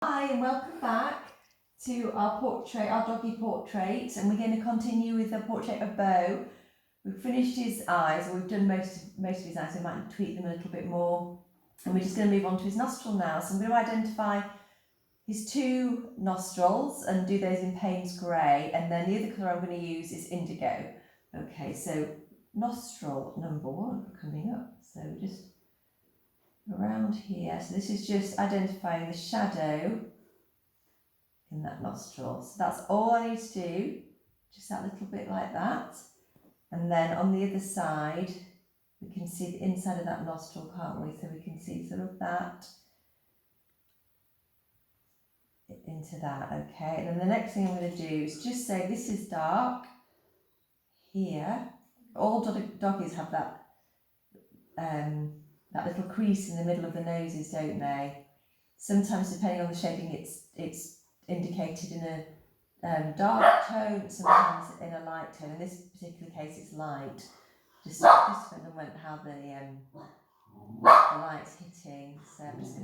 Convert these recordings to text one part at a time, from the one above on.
Hi and welcome back to our doggy portrait, and we're going to continue with the portrait of Bo. We've finished his eyes, or we've done most of his eyes, so we might tweak them a little bit more. And we're just going to move on to his nostril now. So I'm going to identify his two nostrils and do those in Payne's Grey, and then the other colour I'm going to use is indigo. Okay, so nostril number 1 coming up. So we're just around here. So this is just identifying the shadow in that nostril. So that's all I need to do, just that little bit like that. And then on the other side, we can see the inside of that nostril, can't we? So we can see sort of that into that, okay? And then the next thing I'm going to do is just say this is dark here. All doggies have that that little crease in the middle of the noses, don't they? Sometimes, depending on the shading, it's indicated in a dark tone, sometimes in a light tone. In this particular case, it's light. Just depending on how the light's hitting. So I'm just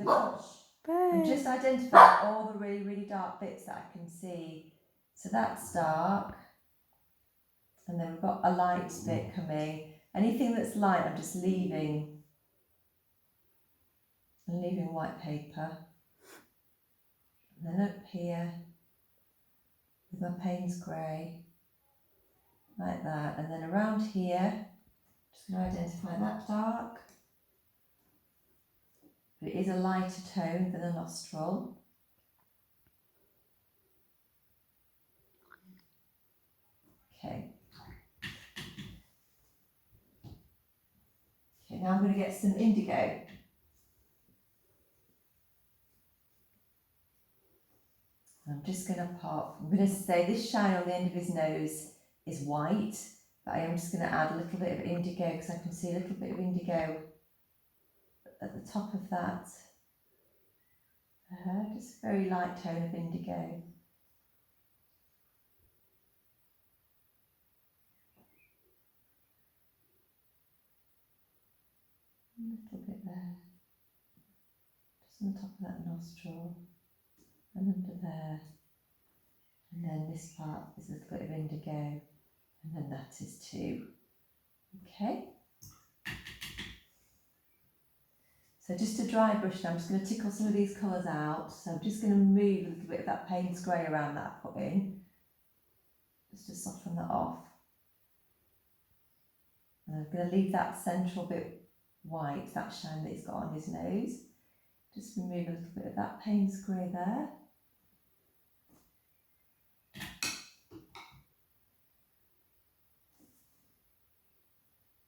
going to just identify all the really, really dark bits that I can see. So that's dark. And then we've got a light bit coming. Anything that's light, I'm just leaving white paper. And then up here with my Payne's Grey, like that. And then around here, just going to identify that dark. But it is a lighter tone than a nostril. Okay. Okay, now I'm going to get some indigo. I'm just going to I'm going to say this shine on the end of his nose is white, but I am just going to add a little bit of indigo because I can see a little bit of indigo at the top of that. Just a very light tone of indigo. A little bit there, just on the top of that nostril and under there. And then this part is a little bit of indigo, and then that is too. Okay. So just to dry brush now, I'm just going to tickle some of these colours out. So I'm just going to move a little bit of that Payne's Grey around that I put in, just to soften that off. And I'm going to leave that central bit white, that shine that he's got on his nose. Just remove a little bit of that Payne's Grey there.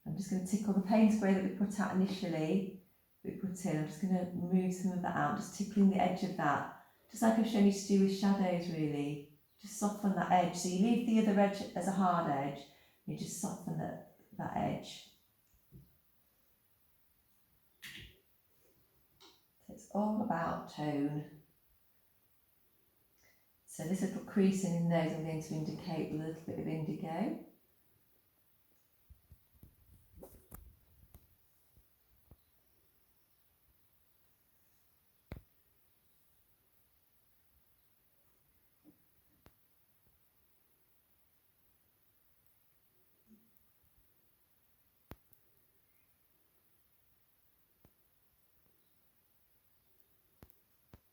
I'm just going to tickle the Payne's Grey that we put out initially. I'm just going to move some of that out, just tickling the edge of that, just like I've shown you to do with shadows really. Just soften that edge. So you leave the other edge as a hard edge, you just soften that edge. So it's all about tone. So this little crease in his nose I'm going to indicate with a little bit of indigo.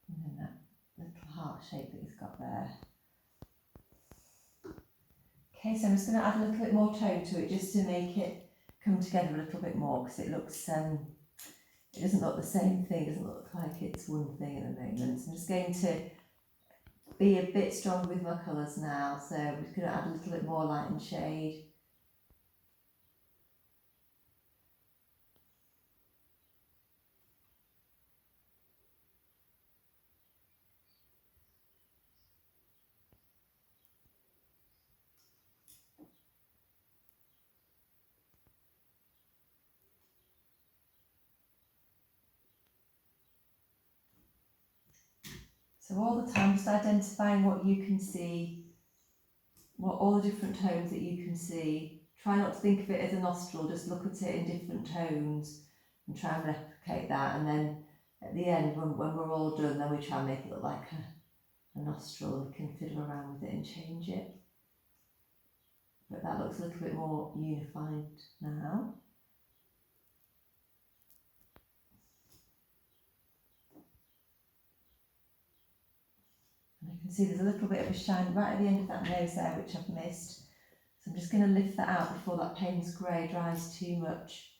And then that little heart shape that he's got there. Okay, so I'm just going to add a little bit more tone to it just to make it come together a little bit more, because it looks, it doesn't look the same thing, it doesn't look like it's one thing at the moment. So I'm just going to be a bit stronger with my colours now, so I'm just going to add a little bit more light and shade. So all the time just identifying what you can see, all the different tones that you can see. Try not to think of it as a nostril, just look at it in different tones and try and replicate that, and then at the end, when we're all done, then we try and make it look like a nostril. We can fiddle around with it and change it. But that looks a little bit more unified now. And I can see there's a little bit of a shine right at the end of that nose there, which I've missed. So I'm just going to lift that out before that Payne's Grey dries too much.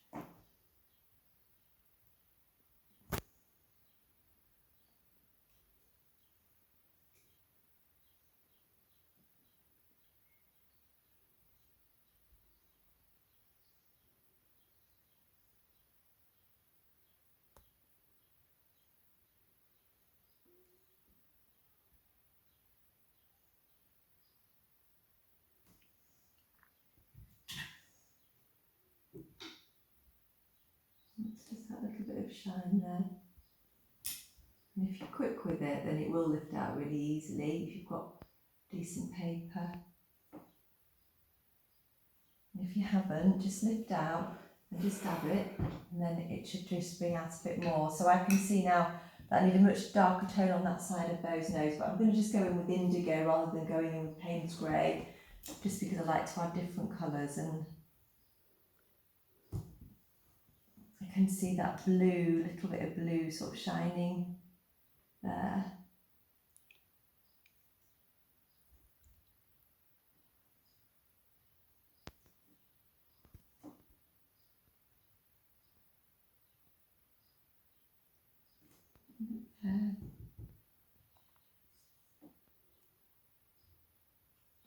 It's just that little bit of shine there. And if you're quick with it, then it will lift out really easily if you've got decent paper. And if you haven't, just lift out and just dab it, and then it should just bring out a bit more. So I can see now that I need a much darker tone on that side of Beau's nose, but I'm going to just go in with indigo rather than going in with Payne's Grey, just because I like to add different colours. And I can see that blue, little bit of blue sort of shining there.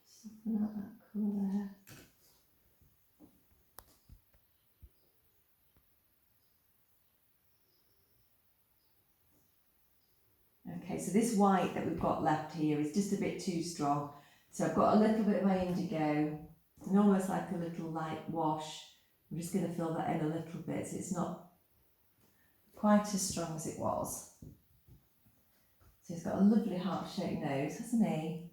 Soften out that colour there. Okay, so this white that we've got left here is just a bit too strong. So I've got a little bit of my indigo and almost like a little light wash. I'm just going to fill that in a little bit so it's not quite as strong as it was. So he's got a lovely heart-shaped nose, hasn't he?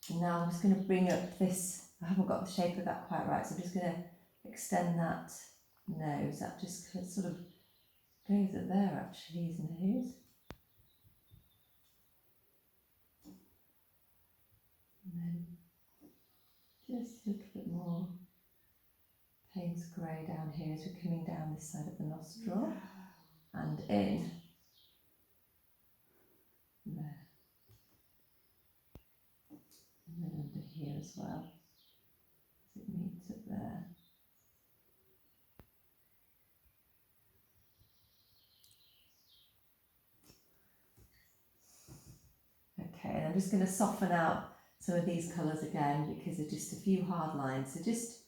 And now I'm just going to bring up this, I haven't got the shape of that quite right, so I'm just going to extend that nose. That just sort of goes up there actually, his nose. And then just a little bit more Payne's Grey down here as we're coming down this side of the nostril and in. And there. And then under here as well, as it meets up there. Okay, and I'm just going to soften out some of these colours again because they're just a few hard lines. So just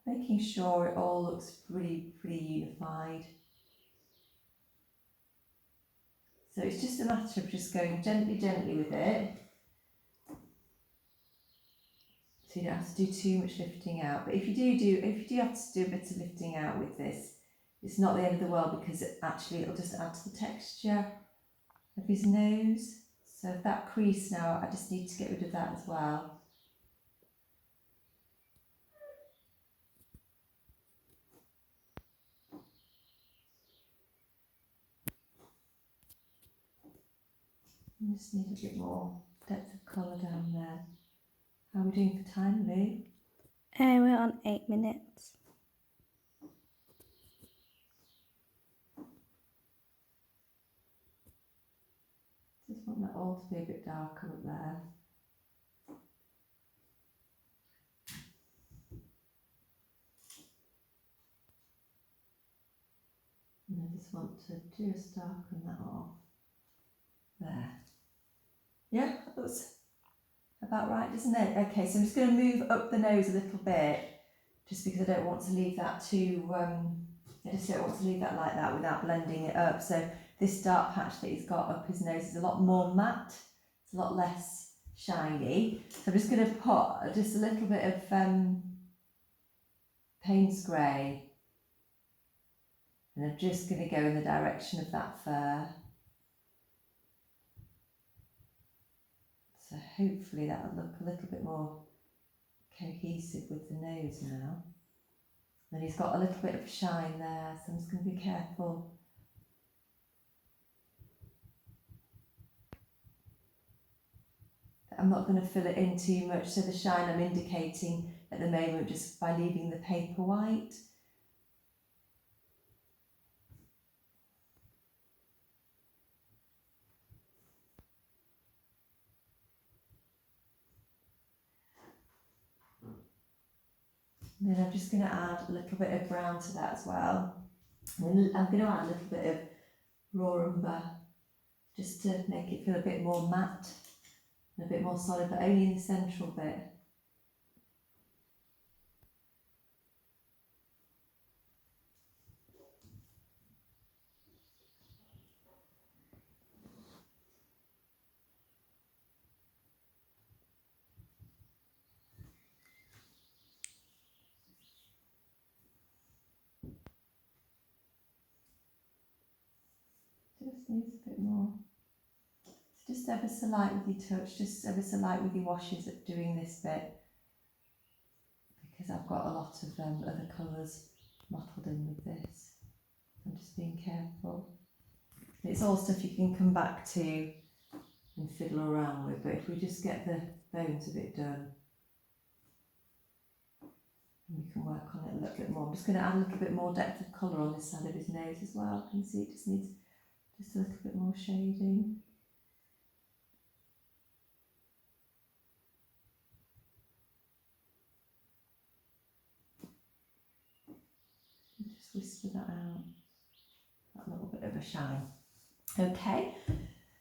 making sure it all looks pretty unified. So it's just a matter of just going gently with it. So you don't have to do too much lifting out. But if you do have to do a bit of lifting out with this, it's not the end of the world because it'll just add to the texture of his nose. So that crease now, I just need to get rid of that as well. I just need a bit more depth of colour down there. How are we doing for time, Lou? We're on 8 minutes. Just want that all to be a bit darker up there. And I just want to just darken that off. There. Yeah, that looks about right, doesn't it? Okay, so I'm just going to move up the nose a little bit, just because I don't want to leave that too, I just don't want to leave that like that without blending it up. So this dark patch that he's got up his nose is a lot more matte, it's a lot less shiny. So I'm just going to put just a little bit of Payne's Grey, and I'm just going to go in the direction of that fur. So hopefully that will look a little bit more cohesive with the nose now. Then he's got a little bit of shine there, so I'm just going to be careful I'm not going to fill it in too much, so the shine I'm indicating at the moment just by leaving the paper white. And then I'm just going to add a little bit of brown to that as well. And I'm going to add a little bit of raw umber just to make it feel a bit more matte and a bit more solid, but only in the central bit. Just needs a bit more. Just ever so light with your touch, just ever so light with your washes at doing this bit, because I've got a lot of other colours mottled in with this. I'm just being careful. It's all stuff you can come back to and fiddle around with, but if we just get the bones a bit done, and we can work on it a little bit more. I'm just going to add a little bit more depth of colour on this side of his nose as well. You can see it just needs just a little bit more shading. Just whisper that out, that little bit of a shine. Okay,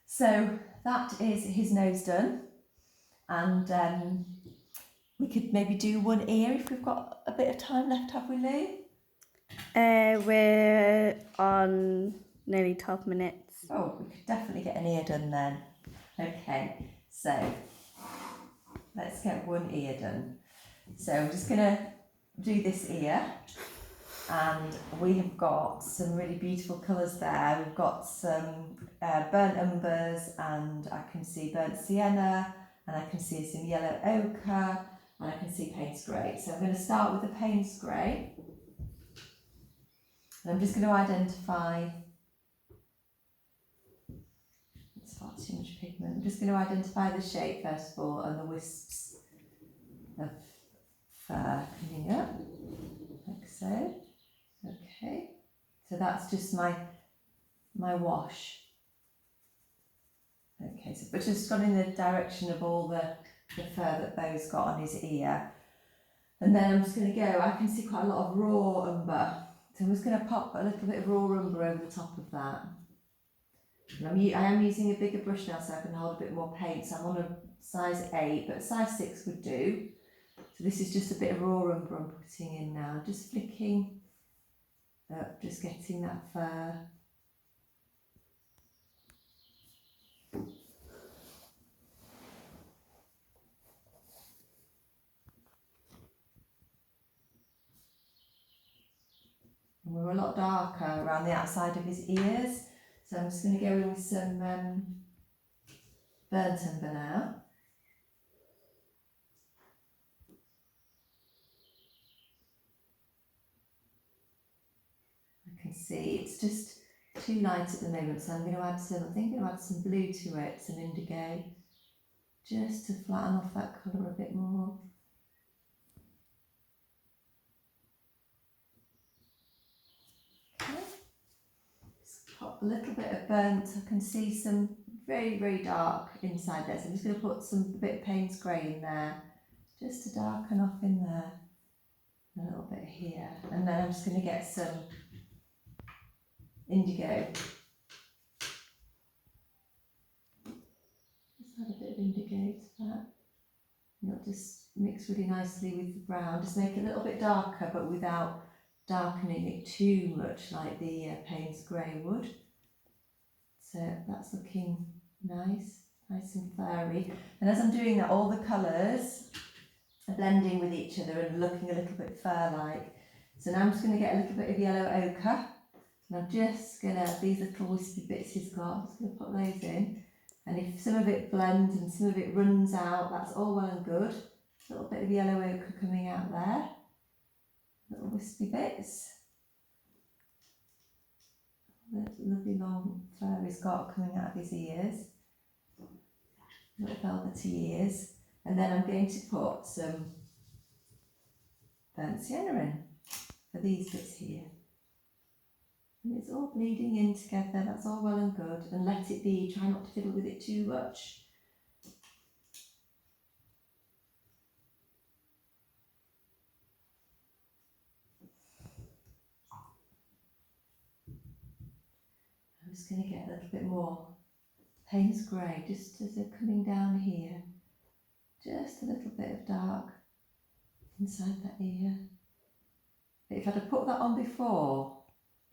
so that is his nose done, and we could maybe do one ear if we've got a bit of time left, have we, Lou? We're on nearly 12 minutes. Oh, we could definitely get an ear done then. Okay, so let's get one ear done. So I'm just going to do this ear, and we have got some really beautiful colours there. We've got some burnt umbers, and I can see burnt sienna, and I can see some yellow ochre, and I can see Payne's grey. So I'm going to start with the Payne's grey, and I'm just going to identify, it's far too much pigment, I'm just going to identify the shape first of all, and the wisps of fur coming up, like so. Okay, so that's just my wash. Okay, so but just gone in the direction of all the fur that Beau's got on his ear. And then I'm just going to go, I can see quite a lot of raw umber. So I'm just going to pop a little bit of raw umber over the top of that. And I am using a bigger brush now so I can hold a bit more paint. So I'm on a size 8, but a size 6 would do. So this is just a bit of raw umber I'm putting in now, just flicking up, just getting that fur. And we're a lot darker around the outside of his ears, so I'm just going to go in with some burnt umber now. I can see it's just too light at the moment, so I'm going to add some, I think I'm going to add some blue to it, some indigo, just to flatten off that colour a bit more. Okay. Just pop a little bit of burnt, I can see some very, very dark inside there, so I'm just going to put some bit of Payne's grey in there, just to darken off in there, a little bit here, and then I'm just going to get some indigo. Just add a bit of indigo to that. And it'll just mix really nicely with the brown. Just make it a little bit darker, but without darkening it too much like the Payne's grey would. So that's looking nice, nice and furry. And as I'm doing that, all the colours are blending with each other and looking a little bit fur-like. So now I'm just going to get a little bit of yellow ochre. And I'm just going to, these little wispy bits he's got, I'm just going to put those in. And if some of it blends and some of it runs out, that's all well and good. A little bit of yellow ochre coming out there. Little wispy bits. The lovely long fur he's got coming out of his ears. little velvety ears, and then I'm going to put some burnt sienna in for these bits here. And it's all bleeding in together, that's all well and good, and let it be, try not to fiddle with it too much. I'm just going to get a little bit more Payne's grey, just as they're coming down here. Just a little bit of dark inside that ear. But if I'd have put that on before,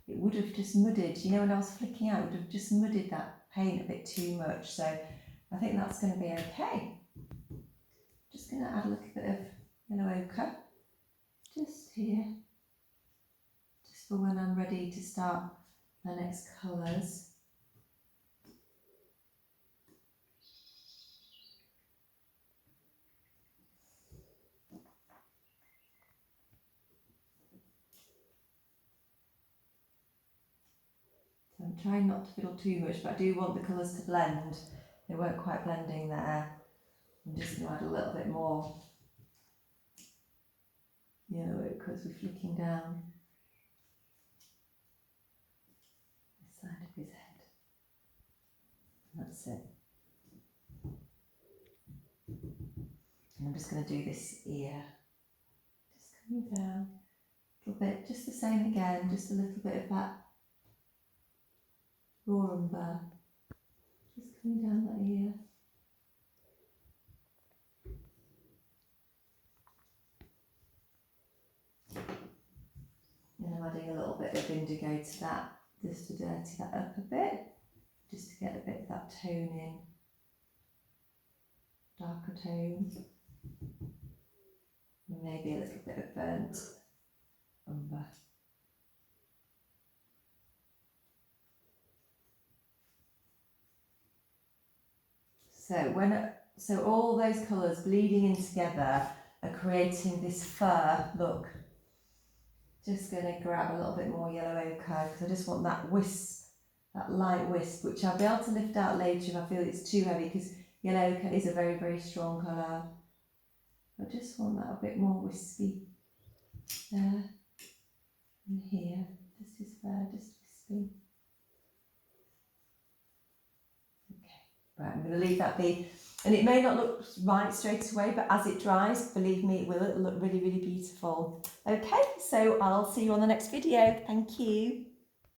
it would have just muddied, you know, when I was flicking out, it would have just muddied that paint a bit too much. So I think that's going to be okay. Just going to add a little bit of yellow ochre, just here, just for when I'm ready to start my next colours. So I'm trying not to fiddle too much, but I do want the colours to blend. They weren't quite blending there. I'm just going to add a little bit more yellow ochre as we're flicking down the side of his head. That's it. And I'm just going to do this ear. Just coming down a little bit, just the same again, just a little bit of that raw umber. Just coming down that ear. And I'm adding a little bit of indigo to that, just to dirty that up a bit, just to get a bit of that tone in, darker tone, and maybe a little bit of burnt umber. So all those colours bleeding in together are creating this fur look. Just going to grab a little bit more yellow ochre because I just want that wisp, that light wisp, which I'll be able to lift out later if I feel it's too heavy, because yellow ochre is a very, very strong colour. I just want that a bit more wispy there and here, just his fur, just wispy. Okay, right, I'm going to leave that be. And it may not look right straight away, but as it dries, believe me, it will look really, really beautiful. Okay, so I'll see you on the next video. Thank you.